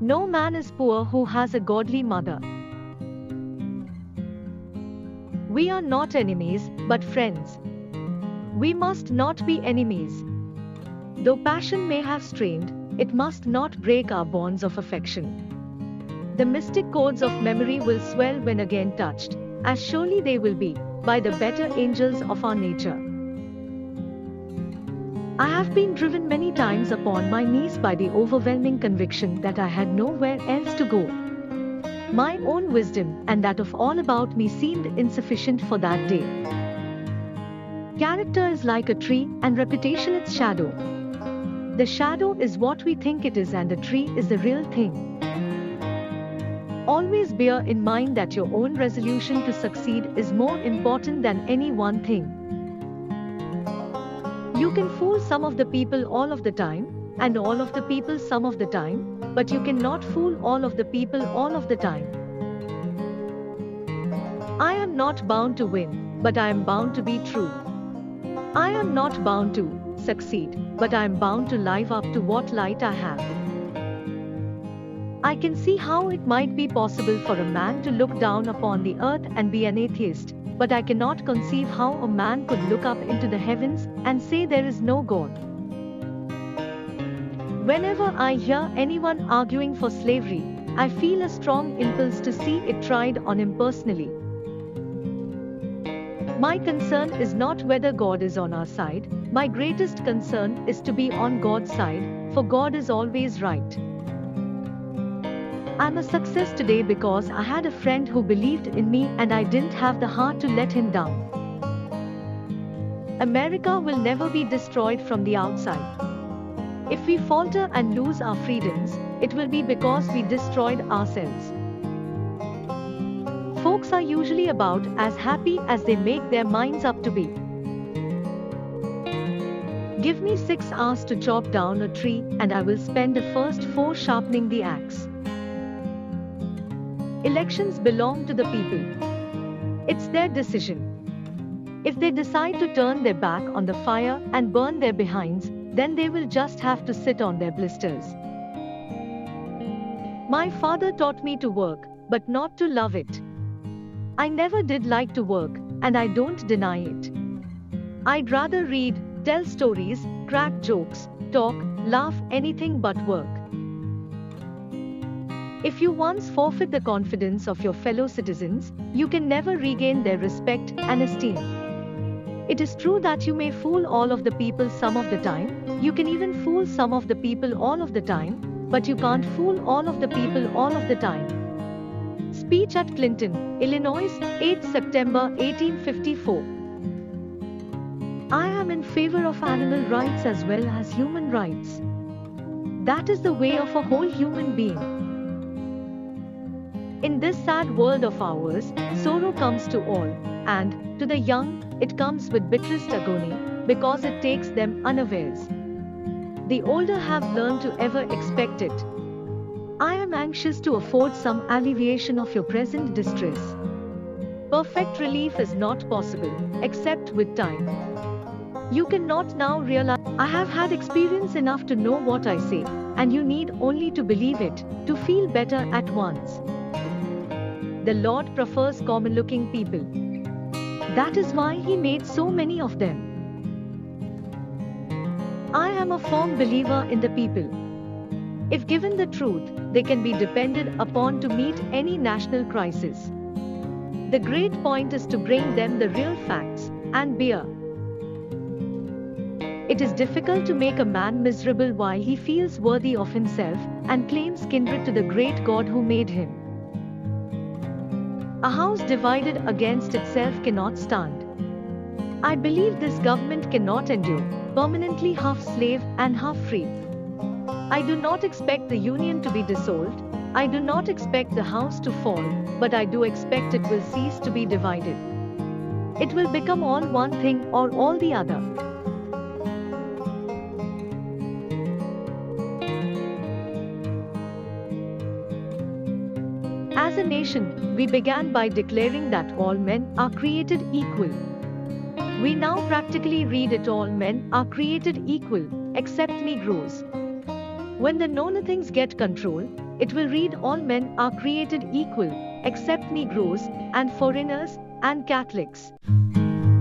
No man is poor who has a godly mother. We are not enemies, but friends. We must not be enemies. Though passion may have strained, it must not break our bonds of affection. The mystic chords of memory will swell when again touched, as surely they will be, by the better angels of our nature. I have been driven many times upon my knees by the overwhelming conviction that I had nowhere else to go. My own wisdom and that of all about me seemed insufficient for that day. Character is like a tree, and reputation its shadow. The shadow is what we think it is, and the tree is the real thing. Always bear in mind that your own resolution to succeed is more important than any one thing. You can fool some of the people all of the time, and all of the people some of the time, but you cannot fool all of the people all of the time. I am not bound to win, but I am bound to be true. I am not bound to succeed, but I am bound to live up to what light I have. I can see how it might be possible for a man to look down upon the earth and be an atheist, but I cannot conceive how a man could look up into the heavens and say there is no God. Whenever I hear anyone arguing for slavery, I feel a strong impulse to see it tried on him personally. My concern is not whether God is on our side, my greatest concern is to be on God's side, for God is always right. I'm a success today because I had a friend who believed in me and I didn't have the heart to let him down. America will never be destroyed from the outside. If we falter and lose our freedoms, it will be because we destroyed ourselves. Folks are usually about as happy as they make their minds up to be. Give me 6 hours to chop down a tree and I will spend the first 4 sharpening the axe. Elections belong to the people. It's their decision. If they decide to turn their back on the fire and burn their behinds, then they will just have to sit on their blisters. My father taught me to work, but not to love it. I never did like to work, and I don't deny it. I'd rather read, tell stories, crack jokes, talk, laugh, anything but work. If you once forfeit the confidence of your fellow citizens, you can never regain their respect and esteem. It is true that you may fool all of the people some of the time, you can even fool some of the people all of the time, but you can't fool all of the people all of the time. Speech at Clinton, Illinois, 8 September 1854. I am in favor of animal rights as well as human rights. That is the way of a whole human being. In this sad world of ours, sorrow comes to all, and, to the young, it comes with bitterest agony, because it takes them unawares. The older have learned to ever expect it. I am anxious to afford some alleviation of your present distress. Perfect relief is not possible, except with time. You cannot now realize. I have had experience enough to know what I say, and you need only to believe it, to feel better at once. The Lord prefers common-looking people. That is why He made so many of them. I am a firm believer in the people. If given the truth, they can be depended upon to meet any national crisis. The great point is to bring them the real facts and beer. It is difficult to make a man miserable while he feels worthy of himself and claims kindred to the great God who made him. A house divided against itself cannot stand. I believe this government cannot endure, permanently half slave and half free. I do not expect the union to be dissolved, I do not expect the house to fall, but I do expect it will cease to be divided. It will become all one thing or all the other. As a nation, we began by declaring that all men are created equal. We now practically read it: all men are created equal, except Negroes. When the know-nothings get control, It will read all men are created equal, except Negroes, and foreigners, and Catholics.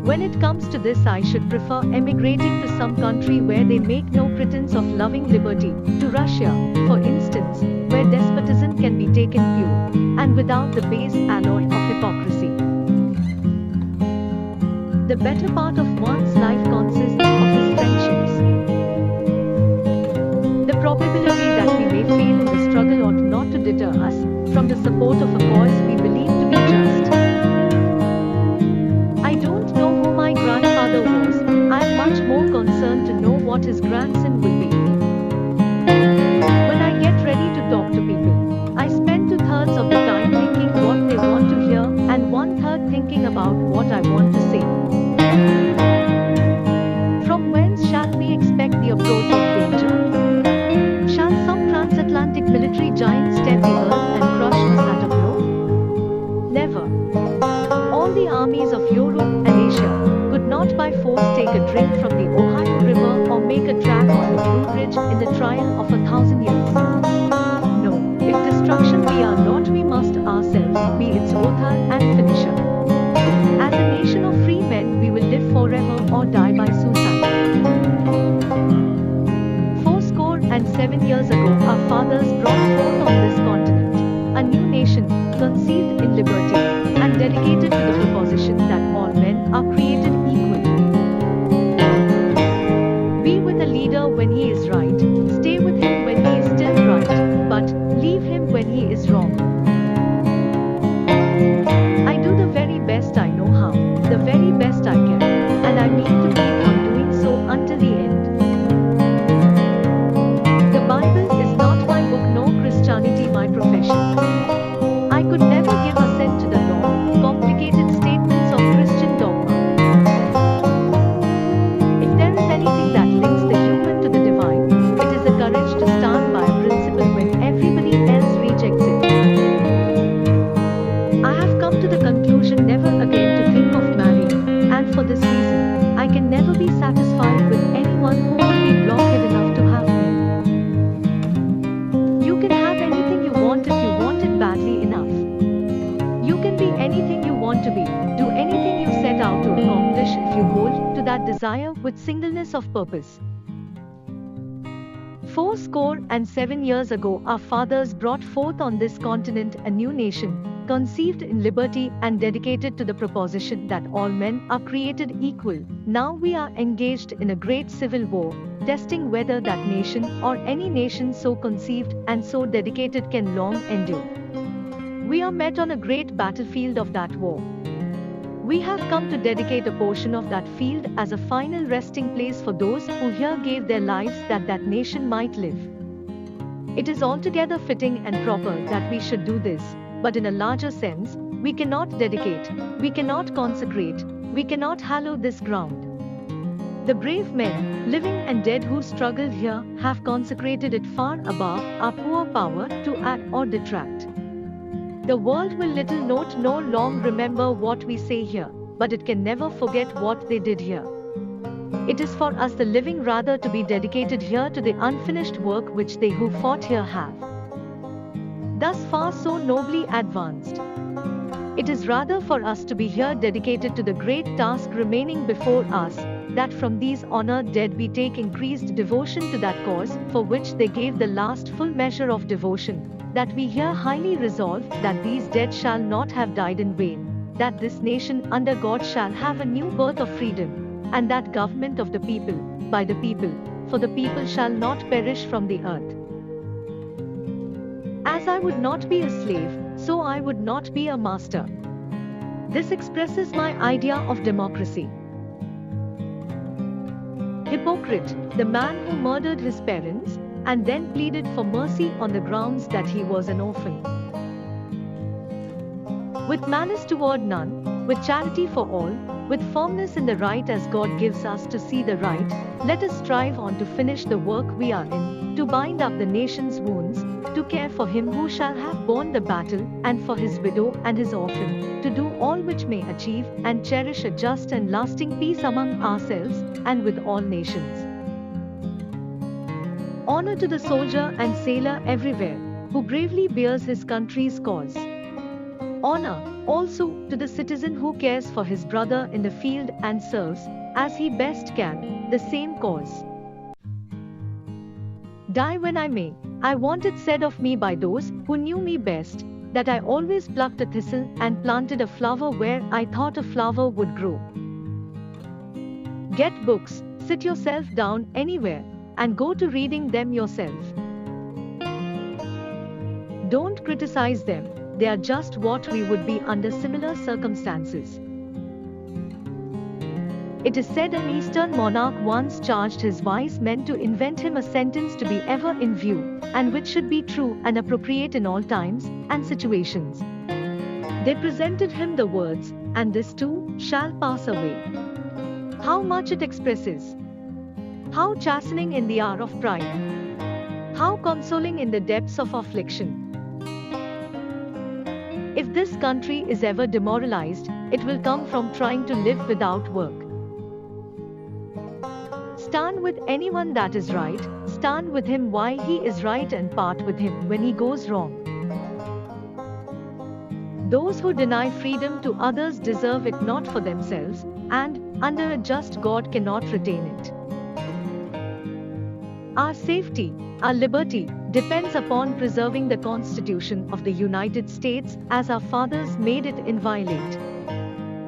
When it comes to this, I should prefer emigrating to some country where they make no pretense of loving liberty, to Russia, for instance, where despotism can be taken pure, and without the base alloy of hypocrisy. The better part of one's life consists of his friendships. The probability that we may fail in the struggle ought not to deter us from the support of a cause we believe to be just. I don't know who my grandfather was. I am much more concerned to know what his grandson will be. When I get ready to talk to people, I spend 2/3 of the time thinking what they want to hear and 1/3 thinking about what I want to say. From whence shall we expect the approach of danger? Shall some transatlantic military giant stem the earth and crush us at a blow? Never. All the armies of Europe and Asia could not by force take a drink from the Ohio River or make a track on the Blue Ridge in the trial of 1,000 years. No, if destruction we are not, we must ourselves be its author and finisher. As a nation of free men, we will live forever or die by suicide. 7 years ago, our fathers brought forth on this continent a new nation, conceived in liberty, and dedicated to the proposition that all men are created equal. Be with a leader when he is right, stay with him when he is still right, but leave him when he is wrong. I do the very best I know how, the very best I can, and I mean to keep on doing so until the end. My profession. I could never give assent to the long, complicated statements of Christian dogma. If there is anything that links the human to the divine, it is the courage to stand by a principle when everybody else rejects it. I have come to the conclusion never again to think of marrying, and for this reason, I can never be satisfied with anyone who would be blockhead enough to have me. You can have anything you want if you want it badly enough. You can be anything you want to be, do anything you set out to accomplish if you hold to that desire with singleness of purpose. 7 years ago, our fathers brought forth on this continent a new nation, conceived in liberty and dedicated to the proposition that all men are created equal. Now we are engaged in a great civil war, testing whether that nation or any nation so conceived and so dedicated can long endure. We are met on a great battlefield of that war. We have come to dedicate a portion of that field as a final resting place for those who here gave their lives that that nation might live. It is altogether fitting and proper that we should do this, but in a larger sense, we cannot dedicate, we cannot consecrate, we cannot hallow this ground. The brave men, living and dead who struggled here, have consecrated it far above our poor power to add or detract. The world will little note nor long remember what we say here, but it can never forget what they did here. It is for us the living rather to be dedicated here to the unfinished work which they who fought here have thus far so nobly advanced. It is rather for us to be here dedicated to the great task remaining before us, that from these honored dead we take increased devotion to that cause for which they gave the last full measure of devotion, that we here highly resolve that these dead shall not have died in vain, that this nation under God shall have a new birth of freedom, and that government of the people, by the people, for the people shall not perish from the earth. As I would not be a slave, so I would not be a master. This expresses my idea of democracy. Hypocrite, the man who murdered his parents, and then pleaded for mercy on the grounds that he was an orphan. With malice toward none, with charity for all, with firmness in the right as God gives us to see the right, let us strive on to finish the work we are in, to bind up the nation's wounds, to care for him who shall have borne the battle, and for his widow and his orphan, to do all which may achieve and cherish a just and lasting peace among ourselves, and with all nations. Honor to the soldier and sailor everywhere, who bravely bears his country's cause. Honor, also, to the citizen who cares for his brother in the field and serves, as he best can, the same cause. Die when I may, I want it said of me by those who knew me best, that I always plucked a thistle and planted a flower where I thought a flower would grow. Get books, sit yourself down anywhere, and go to reading them yourself. Don't criticize them, they are just what we would be under similar circumstances. It is said an Eastern monarch once charged his wise men to invent him a sentence to be ever in view, and which should be true and appropriate in all times and situations. They presented him the words, "And this too shall pass away." How much it expresses! How chastening in the hour of pride! How consoling in the depths of affliction! If this country is ever demoralized, it will come from trying to live without work. Stand with anyone that is right, stand with him while he is right and part with him when he goes wrong. Those who deny freedom to others deserve it not for themselves, and, under a just God, cannot retain it. Our safety, our liberty, depends upon preserving the Constitution of the United States as our fathers made it inviolate.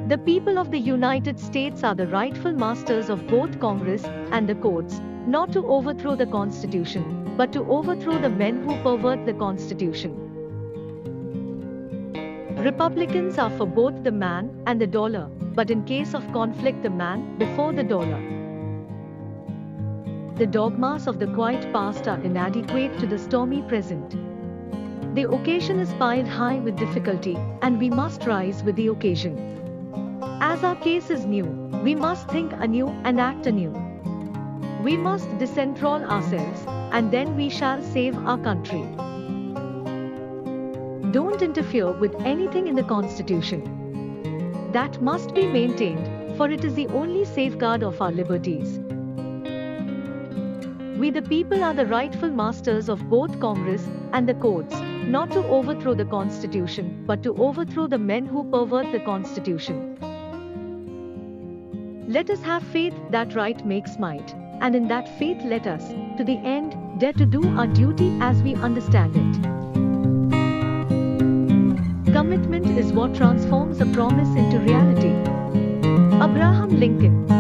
The people of the United States are the rightful masters of both Congress and the courts, not to overthrow the Constitution, but to overthrow the men who pervert the Constitution. Republicans are for both the man and the dollar, but in case of conflict, the man before the dollar. The dogmas of the quiet past are inadequate to the stormy present. The occasion is piled high with difficulty, and we must rise with the occasion. As our case is new, we must think anew and act anew. We must disenthrall ourselves, and then we shall save our country. Don't interfere with anything in the Constitution. That must be maintained, for it is the only safeguard of our liberties. We the people are the rightful masters of both Congress and the courts, not to overthrow the Constitution, but to overthrow the men who pervert the Constitution. Let us have faith that right makes might, and in that faith let us, to the end, dare to do our duty as we understand it. Commitment is what transforms a promise into reality. Abraham Lincoln.